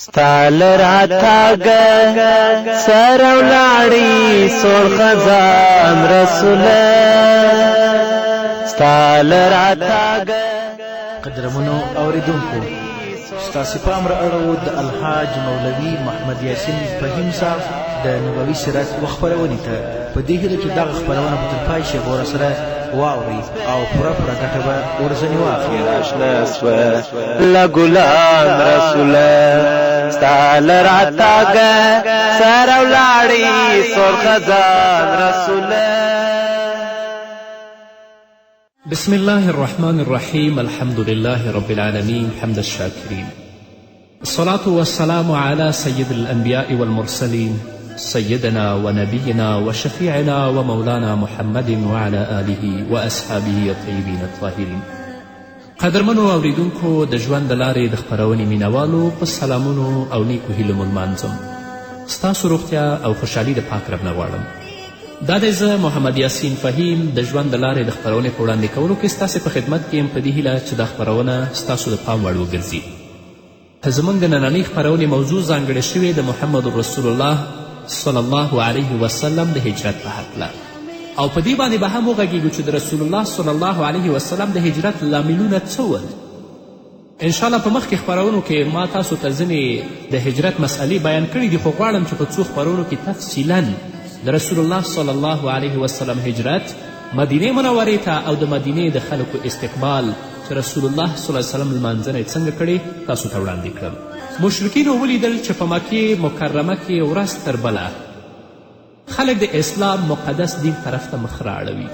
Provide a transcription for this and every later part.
ستال راتاگا سر ولاړی سور خزان رسوله ستال راتاگا. قدرمنو اوریدونکو، ستاسې پام را اړوو د الحاج مولوي محمد یاسین فهیم صاحب د نبوي سیرت خپرونې ته، په دې هیله چې دغه خپرونه به تر پای شي غوره سره واورئ او پوره ګټه به ورځنې واخلئ. آشنا سوه له ګلان رسوله ستال راتاگا سر ولاړی سور خزان رسوله. بسم الله الرحمن الرحيم. الحمد لله رب العالمين حمد الشاكرين، الصلاة والسلام على سيد الأنبياء والمرسلين سيدنا ونبينا وشفيعنا ومولانا محمد وعلى آله وأصحابه الطيبين الطاهرين. قدرمنو اوریدونکو، د ژوند د لارې د خپرونې مینوالو په سلامونو او نیکو هیلو مو لمانځم. ستاسو روغتیا او خوشحالي د پاک رب نه غواړم. دا دی زه محمد یاسین فهیم د ژوند د لارې د خپرونې په وړاندې کولو کې ستاسې په خدمت کې یم، په دې هیله چې دا خپرونه ستاسو د پام وړ وګرځي. زموږ د نننۍ خپرونې موضوع ځانګړې شوې د محمد رسول الله صلی الله علیه وسلم د هجرت په هکله، او په دې باندې به هم وغږیږو چې د رسول الله صلی الله علیه وسلم د هجرت لاملونه څه ول. انشاءالله په مخکې خپرونو کې ما تاسو ته ځینې د هجرت مسئلې بیان کړي دي، خو غواړم چې په څو خپرونو کې تفصیلاً د رسول الله صلی الله علیه وسلم هجرت مدینې منورې ته او د مدینې د خلکو استقبال چې رسول الله صلی الله علیه وسلم لمانځنه یې څنګه کړې تاسو ته وړاندې کړم. مشرکینو ولیدل چې په مکې مکرمه کې ورځ تر بله خلک د اسلام مقدس دین طرف ته مخ رااړوي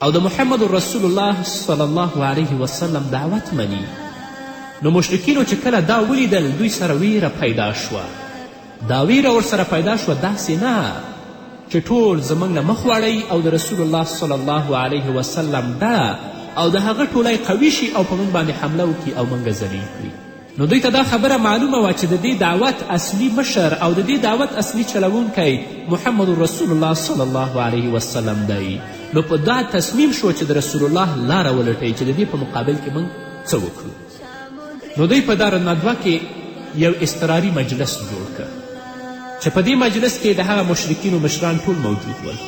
او د محمد رسول الله صلی الله علیه وسلم دعوت مني. نو مشرکینو چې کله دا ولیدل دوی سره ویره پیدا شوه. دا ویره ورسره پیدا شوه داسې نه چې ټول زموږ نه مخ واړوي او د رسول الله صلی الله علیه وسلم ډله او د هغه ټولی قوي شي او په موږ باندې حمله وکړي او موږ ذلیل کړي. نو دوی ته دا خبره معلومه وه چې د دې دعوت اصلي مشر او د دې دعوت اصلي چلوونکی محمد رسول الله صلی الله علیه وسلم دی. نو په دا تصمیم شو چې د رسول الله لاره ولټوي چې د دې په مقابل کې موږ څه وکړو. نو دوی په دارالندوه کې یو اضطراري مجلس جوړ کړ چې په دې مجلس کې د هغه مشرکینو مشران ټول موجود ول.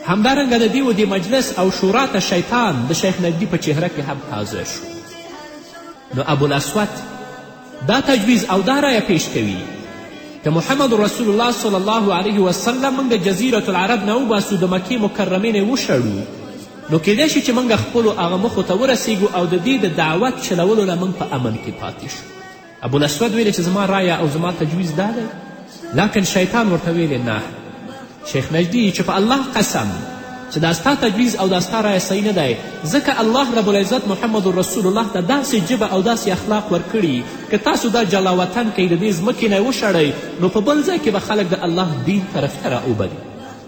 همدارنګه د دې مجلس او شورا ته شیطان د شیخ نجدي په چهره کې هم حاضر شو. نو ابوالاسود دا تجویز او دا رایه پیش کوي که محمد رسول الله صلی الله علیه وسلم موږ د جزیرة العرب نه وباسو، د مکې مکرمې نه وشړو، نو کیدای شي چې موږ خپلو هغه مخو ته ورسیږو او د دې د دعوت چلولو نه موږ په امن کې پاتې شو. ابوالاسود ویلې چې زما رایه او زما تجویز دا دی، لکن شیطان ورته ویلې نه شیخ نجدي چې په الله قسم چې دا ستا تجویز او دا ستا رایه صحیح نه دی، ځکه الله رب العزت محمد رسول الله ته داسې ژبه او داسې اخلاق ورکړي که تاسو دا جلاوطن کوئ د دې ځمکې نه وشړئ نو په بل ځای کې به خلک د الله دین طرف ته راوبلي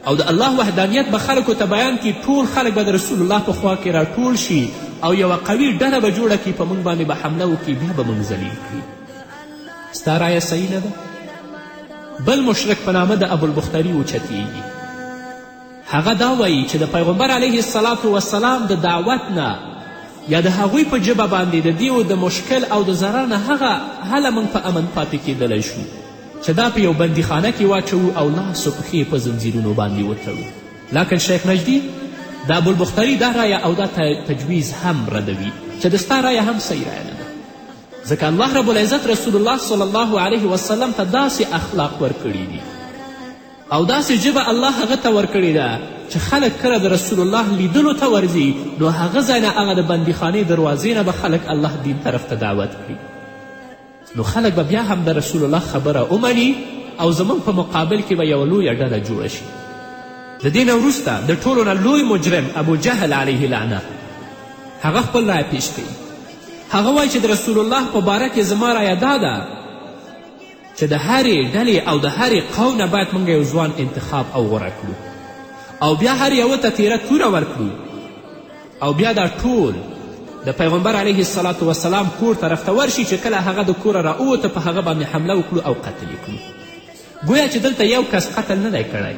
او د الله وحدانیت به خلکو ته بیان کړي. ټول خلک به د رسول الله په خوا کې راټول شي او یوه قوي ډله به جوړه کړي، په موږ باندې به حمله وکړي، بیا به موږ ذلیل کړي. ستا رایه صحیح نه ده. بل مشرک په نامه د ابوالبختري اوچتیږي. هغه دا وایي چې د پیغمبر علیه الصلاة وسلام د دعوت نه یا د هغوی په ژبه باندې د دیو د مشکل او د ضرر نه هغه هله موږ په امن پاتې کیدلی شو چې دا په یو بندیخانه کې واچوو او لاس و پښې په زنځیرونو باندې وتړو. لکن شیخ نجدي د ابوالبختري دا رایه او دا تجویز هم ردوي چې د ستا رایه هم صحیح رایه نه ده، ځکه الله رب العزت رسول الله صلی الله علیه وسلم ته داسې اخلاق ورکړي دي او داسې ژبه الله هغه ته ورکړې ده چې خلک کله د رسول الله لیدلو ته ورځي نو هغه ځای نه هغه د بندیخانې دروازې نه به خلک الله دین طرف ته دعوت کړي. نو خلک به بیا هم د رسول الله خبره ومني او زموږ په مقابل کې به یوه لویه ډله جوړه شي. د دې نه وروسته د ټولو نه لوی مجرم ابو جهل علیه لعنه هغه خپل رایه پیش کوي. هغه وایي چې د رسول الله په باره کې زما رایه دا ده چې د هرې ډلې او د هرې قوم نه باید موږ یو ځوان انتخاب او غوره کړو او بیا هر یوه ته تیره توره ورکړو او بیا دا ټول د پیغمبر علیه الصلاة وسلام کور طرف ته ورشي چې کله هغه د کوره راووته په هغه باندې حمله وکړو او قتل یې کړو. گویا چې دلته یو کس قتل نه دی کړی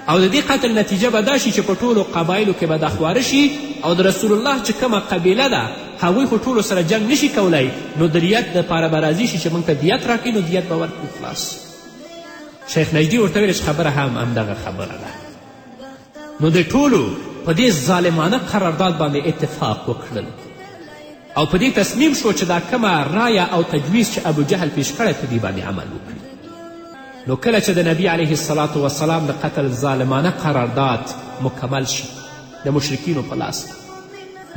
او د دې قتل نتیجه به دا شي چې په ټولو قبایلو کې به دا خواره شي او د رسول الله چې کومه قبیله ده هغوی خو ټولو سره جنګ نشي کولی نو د دیت دپاره به راضي شي چې موږ ته دیت راکړي نو دیت به ورکړو خلاص. شیخ نجدي ورته ویل چې خبره هم همدغه خبره ده. نو د ټولو په دې ظالمانه قرارداد باندې اتفاق وکړل او په دې تصمیم شو چې دا کومه رایه او تجویز چې ابو جهل پیش کړی په دې باندې عمل وکړي. نو کله چې د نبي علیه الصلاة وسلام د قتل ظالمانه قرارداد مکمل شي د مشرکینو په لاس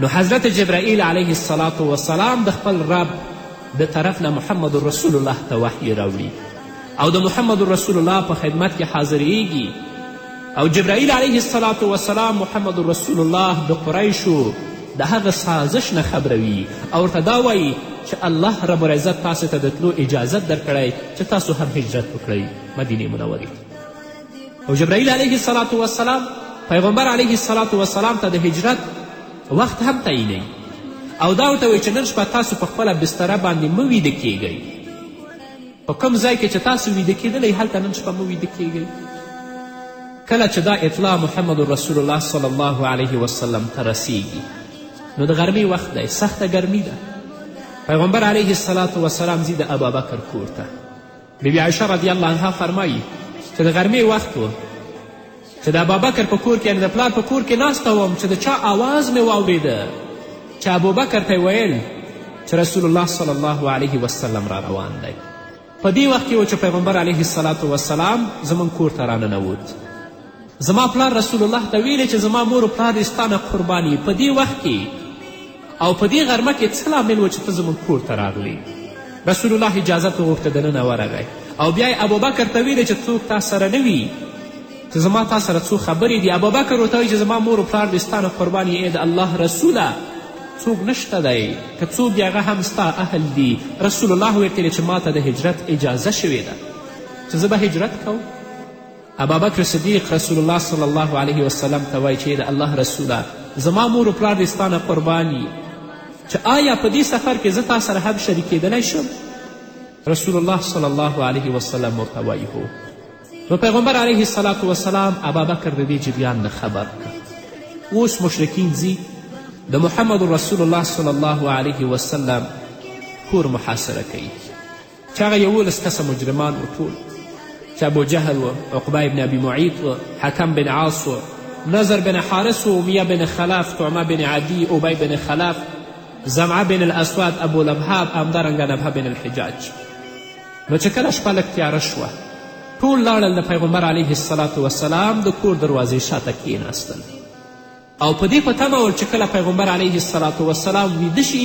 نو حضرت جبرائیل علیه الصلاة وسلام د خپل رب د طرف نه محمد رسول الله ته وحی راوړي او د محمد رسول الله په خدمت کې حاضریږي او جبرائیل علیه الصلاة وسلام محمد رسول الله د قریشو د هغه سازش نه خبروي او ورته دا وایي چې الله رب العزت تاسو ته د تلو اجازت درکړی چې تاسو هم هجرت وکړئ مدینې منورې او جبرائیل علیه الصلاة وسلام پیغمبر علیه الصلاة وسلام ته د هجرت وخت هم تعینوي او دا ورته وایي چې نن شپه تاسو په خپله بستره باندې مه ویده کیږئ په کوم ځای کې چې تاسو ویده کیدلی هلته نن شپه مه ویده کیږئ. کله چې دا اطلاع محمد رسول الله صلی الله علیه وسلم ته رسیږي نو د غرمې وخت دی، سخته ګرمي ده. پیغمبر علیه الصلاة وسلام ځي د ابابکر کور ته. بیبي عایشه رضی الله عنها فرمایي چې د غرمې وخت و چې د ابابکر په کور کې یعنې د پلار په کور کې ناسته وم چې د چا آواز مې واورېده چې ابوبکر ته یې ویل چې رسول الله صلی الله علیه وسلم را روان دی. په دې وخت کې و چې پیغمبر علیه الصلاة وسلام زموږ کور ته راننوت. زما پلار رسول الله ته ویلې چې زما مور و پلار دې ستا نه قرباني په دې وخت کې او په دې غرمه کې څه لامل و چې ته زموږ کور ته راغلی. رسول الله اجازت وغوښته دننه ورغی او بیا یې ابوبکر ته ویلې چې څوک تا سره نه وي چې زما تا سره څو خبرې دي. ابوبکر ورته وایي چې زما مور و پلار دې ستا نه قرباني ای د الله رسوله څوک نشته دی که څوک دی هغه هم ستا اهل دي. رسول الله ویلې چې ما ته د هجرت اجازه شوې ده چې زه به هجرت کوم. ابابکر صدیق رسول الله صلی الله علیه وسلم ته وایي چې د الله رسوله زما مور و پلار دې ستا نه قرباني چې آیا په دې سفر کې زه تا سره هم شریکېدلی شم؟ رسول الله صلی الله علیه وسلم ورته وایي هو. نو پیغمبر علیه الصلاة وسلام ابابکر د دې جریان نه خبر کړ. اوس مشرکین ځي د محمد رسول الله صلی الله علیه وسلم کور محاصره کوي چې هغه 11 کسه مجرمان و ټول چې ابو جهل و، عقبه بن ابي معیط و، حکم بن عاص و، نظر بن حارس و، امیه بن خلف، طعمه بن عدی، ابی بن خلف، زمعه بن الاسود، ابو لبهب، همدارنګه نبه بن الحجاج. نو چې کله شپه لږ تیاره شوه ټول لاړل د پیغمبر علیه الصلاة وسلام د کور دروازې شاته کېناستل او په دې په تمه ول چې کله پیغمبر علیه الصلاة وسلام ویده شي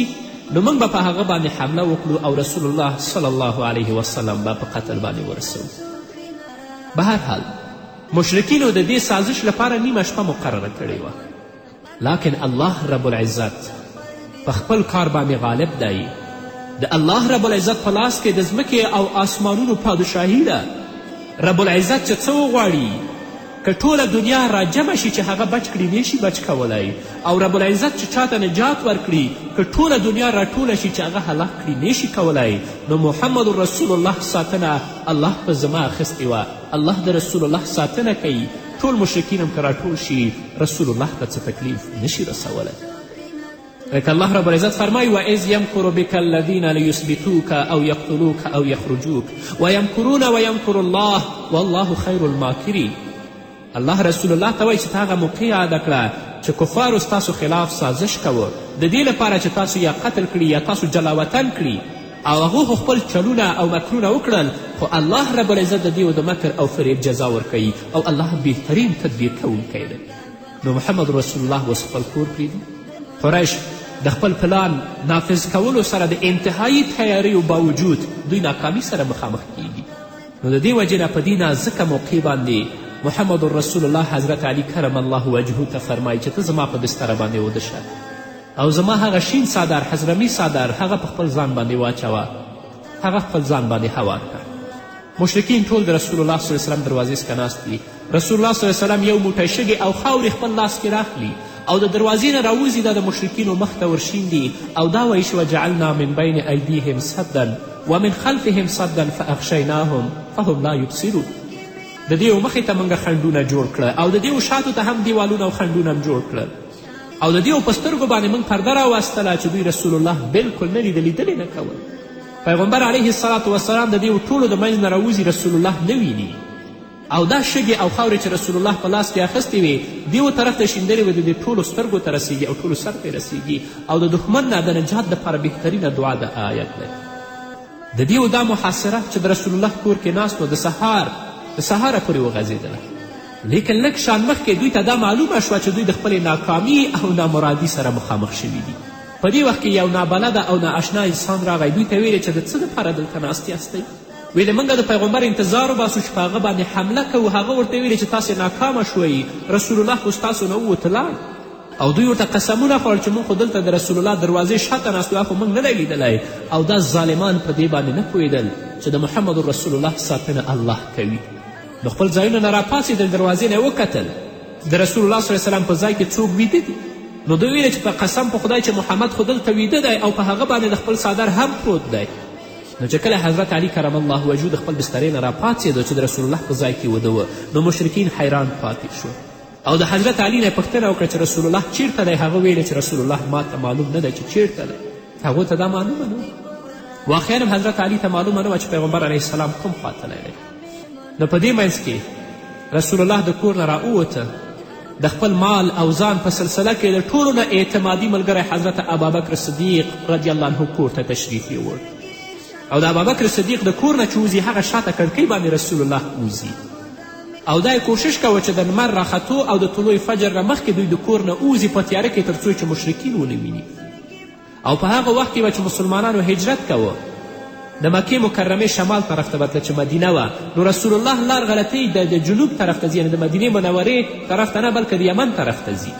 نو موږ به په هغه باندې حمله وکړو او رسول الله صلی الله علیه وسلم به په قتل باندې ورسوو. به هر حال مشرکینو د دې سازش لپاره نیمه شپه مقرره کړې وه لکن الله رب العزت په خپل کار باندې غالب دی. د الله رب العزت په لاس کې د ځمکې او آسمانونو پادشاهي ده. رب العزت چې څه وغواړي که ټوله دنیا راجمع شي چې هغه بچ کړي نشي بچ کولی او رب العزت چې چاته نجات ورکړي که ټوله دنیا راټوله شي چې هغه هلاک کړي نشي کولی. نو محمد رسول الله ساتنه الله په ذمه اخیستې وه. الله د رسول الله ساتنه کوي. ټول مشرکین هم که راټول شي رسول الله ته څه تکلیف نشي رسولی. لکه الله رب العزت فرمایي وإذ یمکر بک الذین لیثبتوک او یقتلوک او یخرجوک ویمکرون ویمکر الله والله خیر الماکرین. الله رسول الله ته وایي چې ته هغه موقع یاده کړه چې کفارو ستاسو خلاف سازش کوه د دې لپاره چې تاسو یا قتل کړي یا تاسو جلاوطن کړي او هغو خو خپل چلونه او مکرونه وکړل خو الله رب العزت د دې د مکر او فریب جزا ورکوي او الله بهترین تدبیر کوونکی دی. نو محمد رسول الله اوس خپل کور پرېږدي. قریش د خپل پلان نافذ کولو سره د انتهایی تیاریو باوجود دوی ناکامي سره مخامخ کیږي. نو د دې وجې نه په دې نازکه موقع باندې محمد رسول الله حضرت علی کرم الله وجهه ته فرمایي چې ته زما په بستره باندې وده شه او زما هغه شین څادر حضرمي څادر هغه په خپل ځان باندې واچوه هغه خپل ځان باندې هوار کړه. مشرکین ټول د رسول الله صلی الله علیه وسلم دروازې څخه ناست دي. رسول الله صلی الله علیه وسلم یو موټی شګې او خاورې خپل لاس کې راخلي او د دروازې نه راوځي دا د مشرکینو مخ ته ورشیندي او دا وایي چې وجعلنا من بین ایدیهم سدا ومن خلفهم سدا فاغشیناهم فهم لا یبصرون. د دې مخې ته موږ خنډونه جوړ کړه او د دې شاتو ته هم دیوالونه او خنډونه هم جوړ کړل او د دې په سترګو باندې موږ پرده راوستله چې دوی رسول الله بلکل نه لیدلې نه کول. پیغمبر علیه الصلاة وسلام د دې ټولو د منځ نه راوځي رسول الله نه ویني، او دا شګې او خاورې چې رسول الله په لاس کې اخیستې وې دیو طرف ته شیندلې وې د دې ټولو سترګو ته رسیږي او ټولو سر ته رسیږي، او د دښمن نه د نجات دپاره بهترینه دعا د آیت دی. د دې دا محاصره چې د رسول الله کور کې ناست و د سهاره پورې وغځېدله، لیکن لږ شان مخکې دوی ته دا معلومه شوه چې دوی د خپلې ناکامي او نامرادي سره مخامخ شوي دي. په دې وخت کې یو نابلده او نااشنا انسان راغی، دوی ته ویلې چې د څه دپاره دلته ناست یاستئ؟ ویلې موږ د پیغمبر انتظار وباسو چې په هغه باندې حمله کوو. هغه ورته ویلې چې تاسې ناکامه شوئ، رسول الله خو ستاسو نه ووت لاړ. او دوی ورته قسمونه خوړل چې موږ خو دلته د رسول الله دروازې شاته ناست خو موږ نه دی لیدلی. او دا ظالمان په دې باندې نه پوهېدل چې د محمد رسول الله ساتنه الله کوي. نو خپل ځایونه نه راپاڅېدل، دروازې نه یې وکتل، د رسول الله صلی وسلم په ځای کې څوک ویده دي. نو دوی ویلې چې په قسم په خدای چې محمد خو دلته ویده دی او په هغه باندې د خپل څادر هم پروت دی. نو چې کله حضرت علی کرم الله وجهه د خپل بسترې نه راپاڅېدو چې د رسول الله په ځای کې وده و، نو مشرکین حیران پاتې شو او د حضرت علی نه یې پوښتنه وکړه چې رسول الله چیرته دی؟ هغه ویلې چې رسول الله ما ته معلوم نه دی چې چیرته دی. هغو ته دا معلومه نه وه. واقعا هم حضرت علی ته معلومه نه وه چې پیغمبر علیه السلام کوم خوا تلی دی. نو په دې منځ کې رسول الله د کور نه راووته، د خپل مال او ځان په سلسله کې د ټولو نه اعتمادي ملګری حضرت ابابکر صدیق رضی الله عنه کور ته تشریف یووړ. او د ابابکر صدیق د کور نه چې وځي هغه شاته کړکۍ باندې رسول الله وځي، او دا کوشش کوه چې د لمر راختو او د طلوع فجر نه مخکې دوی د کور نه وځي په تیاره کې تر څو چې مشرکین ونه ویني. او په هغه وخت کې به چې مسلمانانو هجرت کوه د مکې مکرمې شمال طرف ته بتله چې مدینه وه، نو رسول الله لار غلطۍ د جنوب طرف ته ځي، یعنې د مدینې منورې طرف ته نه بلکې د یمن طرف ته ځي.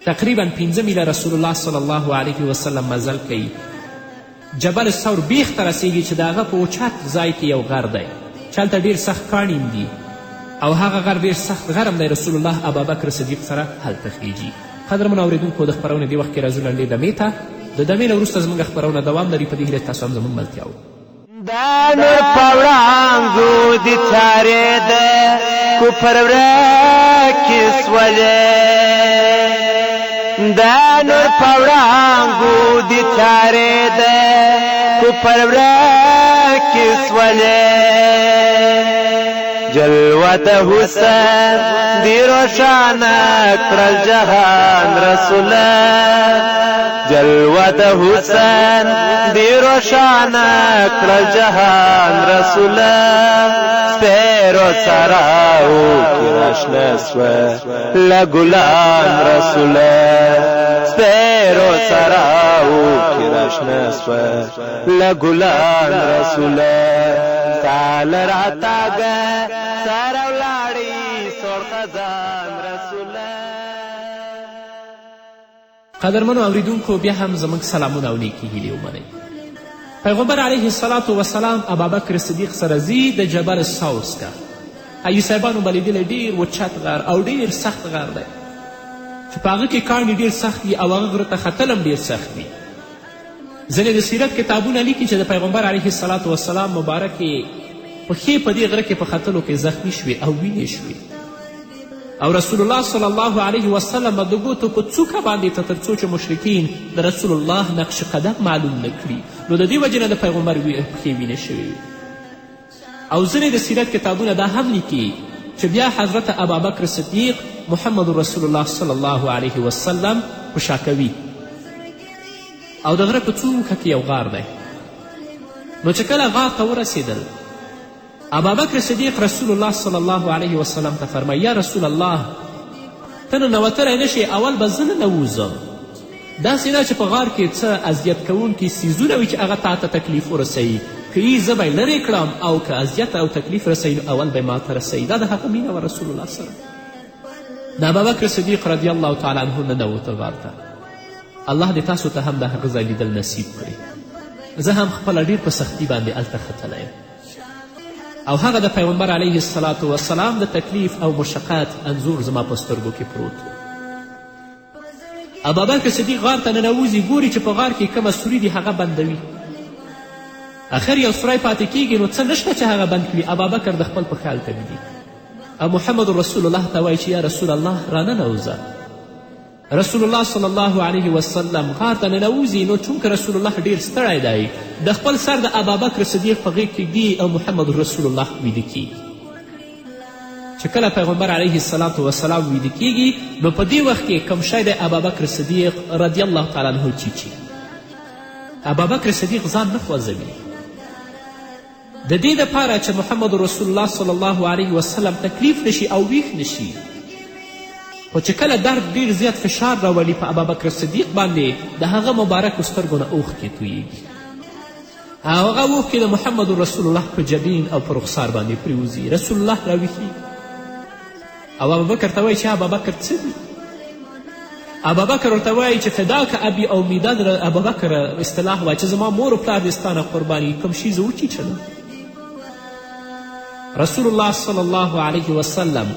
تقریبا 5 میله رسول الله صلی الله علیه وسلم مزل کوي. جبل الثور بیخ ته رسیږي چې د هغه په اوچت ځای کې یو غر دی چې هلته ډېر سخت کاڼي دي، او هغه غر ډېر سخت غرم دی. رسول الله ابابکر صدیق سره هلته خیږي. قدرمنو اورېدونکو د خپرونې دې وخت کې راځو لنډې دمې ته. د دمې نه وروسته زموږ خپرونه دوام لري. په دې هیله تاسو هم زموږ ملتیا و. دا نور په وړانګو دې تیارېده، کفر ورکې سولې. دا نور په وړانګو دې تیارېده، کفر ورکې سولې. جلوه د حسین دی روښانه کړل جهان رسوله. جلوه د حسین دی روښانه کړل جهان رسوله. سپیرو سراو کې راشنه سوه له ګلان رسوله. سپیرو سراو کې راشنه سوه له ګلان رسوله. سال راتاګه سره ولاړی سوړ خزان رسوله. قدرمنو اوریدونکو بیا هم زموږ سلامونه او نیکې هیلې ومنئ. پیغمبر علیه الصلاة وسلام ابابکر صدیق سره ځي د جبل الثور څخه. ایو صاحبانو به لیدلی ډېر وچت غر او ډېر سخت غر دی چې په هغه کې کاڼي ډېر سخت دي او هغه غره ته ختل هم ډېر سخت دي. ځینې د سیرت کتابونه لیکي چې د پیغمبر علیه الصلاة وسلام مبارکې پښې په دې غره کې په ختلو کې زخمي شوې او وینې شوې، او رسول الله صلی الله علیه وسلم د ګوتو په څوکه باندې تر څو چې مشرکین د رسول الله نقش قدم معلوم نه کړي، نو د دې وجې نه د پیغمبر پښې وینې شوې. او ځینې د سیرت کتابونه دا هم لیکي چې بیا حضرت ابابکر صدیق محمد رسول الله صلی الله علیه وسلم په شا کوي، او د غره په څوکه کې یو غار دی. نو چې کله غار ته ورسېدل، ابابکر صدیق رسول الله صلی الله علیه وسلم ته فرمایي یا رسول الله ته ننوتلی نه شې، اول به زه ننوځم. داسې نه چې په غار کې څه اذیت کوونکي څیزونه وي چې هغه تا ته تکلیف ورسوي، که یې زه به یې لرې کړم او که اذیت او تکلیف رسوي نو اول به یې ما ته رسوي. دا د هغه مینه وه رسول الله سره. د ابابکر صدیق رضی الله تعالی عنه ننوته غار ته. الله دې تاسو ته هم د هغه ځای لیدل نصیب کړي. زه هم خپله ډېر په سختي باندې هلته ختلی یم، او هغه د پیغمبر علیه الصلاة وسلام د تکلیف او مشقت انځور زما په سترګو کې پروت و. ابابکر صدیق غار ته ننوځي، ګوري چې په غار کې کومه سوري دي هغه بندوي. اخر یو سوری پاتې کیږي، نو څه نشته چې هغه بند کړي. ابابکر د خپل په خیال ته ویدي او محمد رسول الله ته وایي چې یا رسول الله راننوځه. رسول الله صلی الله علیه وسلم غار ته ننوځي نو چونکه رسول الله ډیر ستړی دی د خپل سر د ابابکر صدیق په غیږ کې ږدي او محمد رسول الله ویده کیږي. چې کله پیغمبر علیه السلام ویده کیږي نو په دې وخت کې کوم شی د ابابکر صدیق رضی الله تعالی عنه چیچي. ابابکر صدیق ځان نه خوځوي د دې دپاره چې محمد رسول الله صلی الله علیه وسلم تکلیف نشي او ویښ نشي. خو چې کله درد ډیر زیات فشار راولي په ابابکر صدیق باندې د هغه مبارکو سترګو نه اوښکې تویږي. هغه اوښکې د محمد رسول الله په جبین او په رخسار باندې پریوځي. رسول الله راویښي او ابوبکر ته وایي چې ابابکر څه دي؟ ابابکر ورته وایي چې فداک ابي او میدان ابوبکر اصطلاح وایي چې زما مور و پلار دې ستا نه قرباني کوم شي زه وچیچلم. رسول الله صلی الله علیه وسلم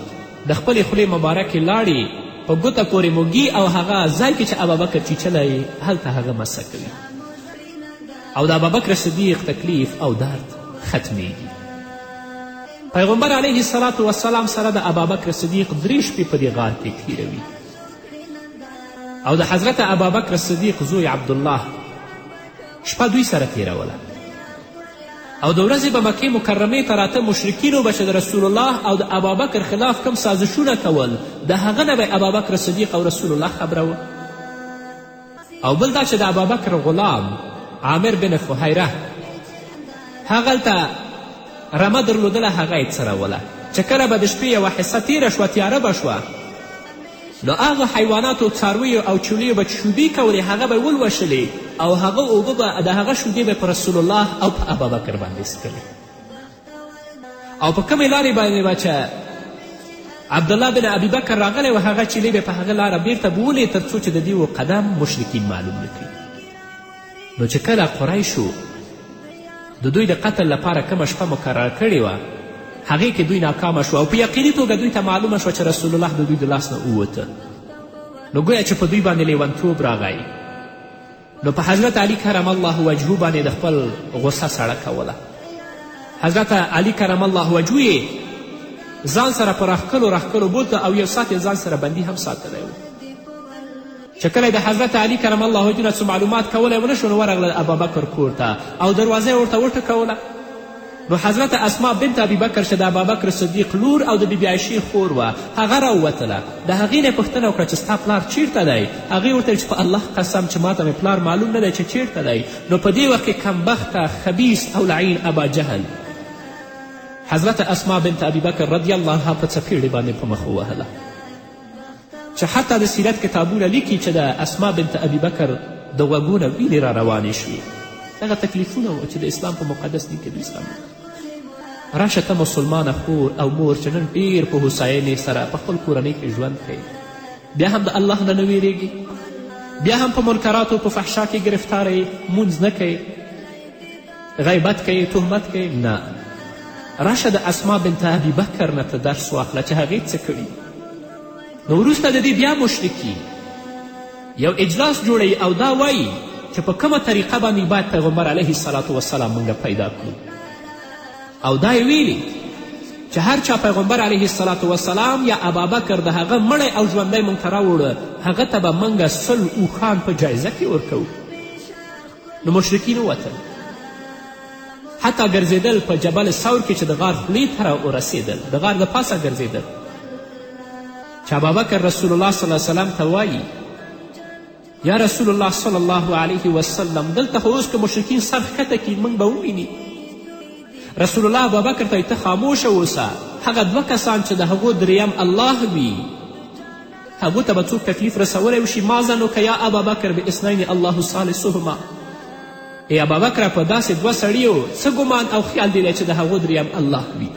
د خپلې خولې مبارکې لاړې په ګوته پورې موږي او هغه ځای کې چې ابابکر چیچلی هلته هغه مسه کوي او د ابابکر صدیق تکلیف او درد ختمیږي. پیغمبر علیه الصلاة والسلام سره د ابابکر صدیق 3 شپې په دې غار کې تیروي او د حضرت ابابکر صدیق زوی عبدالله شپه دوی سره تیروله او د ورځې به مکې مکرمې ته راته مشرکینو به چې د رسول الله او د ابابکر خلاف کم سازشونه کول د هغه نه به ابابکر صدیق او رسول الله خبره وه. او بل دا چې د ابابکر غلام عامر بن فهیره هغلته رمه درلودله هغه یې څروله چې کله به د شپې یوه حصه تیره شوه تیاره به شوه نو هغه حیواناتو څارویو او چولیو به شودې کولې هغه به ولوشلې او هغه اوبه به د هغه شودې به په رسول الله او په ابابکر باندې څکلې او په کومې لارې باندې به چې عبدالله بن ابیبکر راغلی و هغه چیلې به په هغه لاره بیرته بولې تر څو چې د دې قدم مشرکین معلوم نه کړي. نو چې کله قریشو د دوی د قتل لپاره کومه شپه مقرر کړې وه هغې کې دوی ناکامه شوه او په یقیني توګه دوی ته معلومه شوه چې رسول الله د دوی د لاس نه ووته. نو گویا چې په دوی باندې لیونتوب راغی نو په حضرت علی کرم الله وجهو باندې د خپل غصه سړه کوله. حضرت علی کرم الله وجهو یې ځان سره په راښکلو بوته او یو ساعت یې ځان سره بندي هم ساتلی و. چې کله د حضرت علی کرم الله وجهو نه څه معلومات کولی ونه شو نو ورغله ابابکر کور ته او دروازه یې ورته وټکوله. نو حضرت اسما بنت ابیبکر چې د ابابکر صدیق لور او د بیبي عایشې خور وه هغه راووتله. د هغې نه یې پوښتنه وکړه چې ستا پلار چیرته دی؟ هغې ورته چې په الله قسم چې ماته مې پلار معلوم نه دی چې چیرته دی. نو په دې وخت کې کمبخته خبیث او لعین ابا جهل حضرت اسما بنت ابیبکر رضی الله عنها په څپېړې باندې په مخ ووهله چې حتی د سیرت کتابونه لیکي چې د اسما بنت ابیبکر د غوږونه وینې را روانې شوې. دغه تکلیفونه وه چې د اسلام په مقدس دین کې دوی اسلام راشه ته مسلمانه خور او مور چې نن ډېر په هوساینې سره په خپل کورنۍ کې ژوند کوي بیا هم د الله نه نه ویرېږي بیا هم په منکراتو په فحشا کې ګرفتاره مونځ نه کوي غیبت کوي تهمت کوي نه راشه د اسما بنت ابیبکر نه ته درس واخله چې هغې څه کړي. نو وروسته د دې بیا مشرکي یو اجلاس جوړوي او دا وایي چې په کومه طریقه باندې باید پیغمبر علیه الصلاة وسلام موږ پیدا کړو او دا یې ویلي چې هر چا پیغمبر علیه الصلاة وسلام یا ابابکر د هغه مړی او ژوندی موږ ته راوړه هغه ته به موږ 100 اوښان په جایزه کې ورکوو. نو مشرکین ووتل حتی ګرځېدل په جبل ثور کې چې د غار خولې ته راورسېدل د غار د پاسه ګرځېدل چې ابابکر رسول الله صلی الله علیه وسلم ته وایي یا رسول الله صلی الله علیه وسلم دلته خو اوس که مشرکین سر ښکته کړي موږ به وویني. رسول الله ابابکر ته ته خاموشه اوسه هغه 2 کسان چې د هغو دریم الله وي هغو ته به څوک تکلیف رسولی وشي ما ظنک یا ابابکر باثنین الله ثالثهما. ای ابابکره په داسې 2 سړیو څه ګمان او خیال دی چې د هغو دریم الله وي.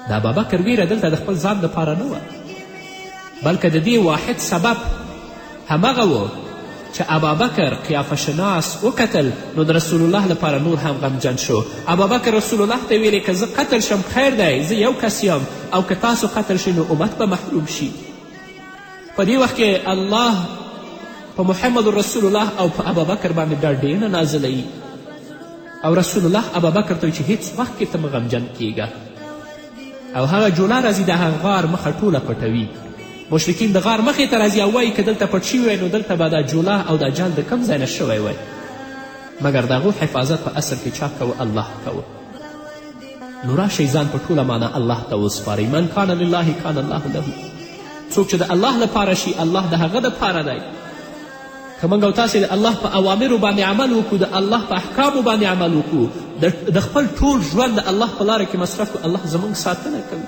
د ابابکر ویره دلته د خپل ځان دپاره نه وه بلکې د دې واحد سبب همغه و چې ابابکر قیافه شناس وکتل نو د رسول الله لپاره نور هم غمجن شو. ابابکر رسول الله ته ویلې که زه قتل شم خیر دی زه یو کس یم او که تاسو قتل شي نو امت به محروم شي. په دې وخت کې الله په محمد رسول الله او په ابابکر باندې ډېر ډېرونه نازلوي او رسول الله ابابکر ته چې هیڅ وخت کې ته مه غمجن کیږه او هغه جوله راځي د هغه غار مخه ټوله پټوي مشرکین د غار مخې ته راځي او وایي که دلته پټ شوي وی نو دلته به دا جوله او دا جال د کم ځای نه شوی وی، مګر د هغو حفاظت په اصل کې چا کوه؟ الله کوه. نو راشئ ځان په ټوله معنا الله ته وسپارئ. من کان لله کان الله له. څوک چې د الله لپاره شي الله د هغه دپاره دی. که موږ او تاسې د الله په اوامرو باندې عمل وکړو، د الله په احکامو باندې عمل وکړو، د خپل ټول ژوند د الله په لاره کې مصرف کړو، الله زموږ ساتنه کوي.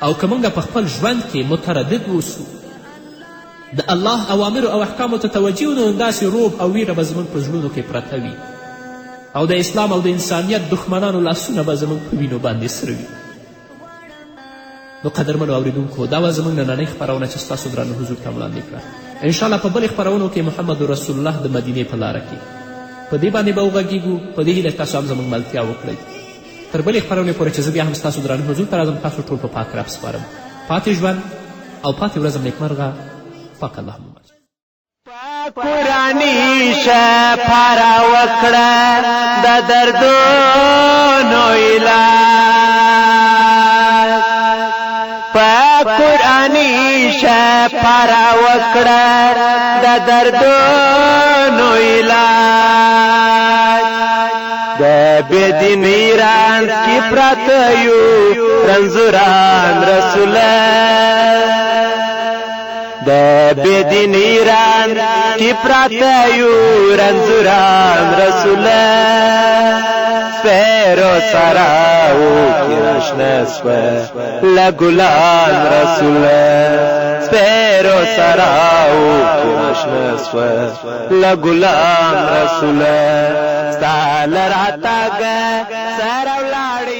او که موږ په خپل ژوند کې متردد اوسو، د الله اوامرو او احکامو ته توجه نو داسې روب او ویره به زموږ په زړونو کې پرته وي او د اسلام او د انسانیت دښمنانو لاسونه به زموږ په وینو باندې سره وي. نو قدرمنو اوریدونکو، دا وه زموږ نننۍ خپرونه چې ستاسو درانه حضور ته وړاندې کړه. انشاءالله په بلې خپرونو کې محمد رسول الله د مدینې په لاره کې په دې باندې به وغږیږو. په دې هیله تاسو هم زموږ ملتیا وکړئ. تر بلې خپرونې پورې چې زه بیا هم ستاسو درانه حضور ته راځم، تاسو ټول په پاک رب سپارم. پاتې ژوند او پاتې ورځ نیکمرغه. پاک اللهم قرآنی شفاره وکړه د دردونو علاج، په قرآنی شفاره وکړه د دردونو علاج. د بېدین ایران کې پراته یو رنځوران رسوله، د بېدین ایران کې پراته یو رنځوران رسوله. سپیرو سراو کې راشنه سوه له ګلان رسوله، سپیرو سراو کې راشنه سوه له ګلان رسوله. ستا له راتګه سره ولاړې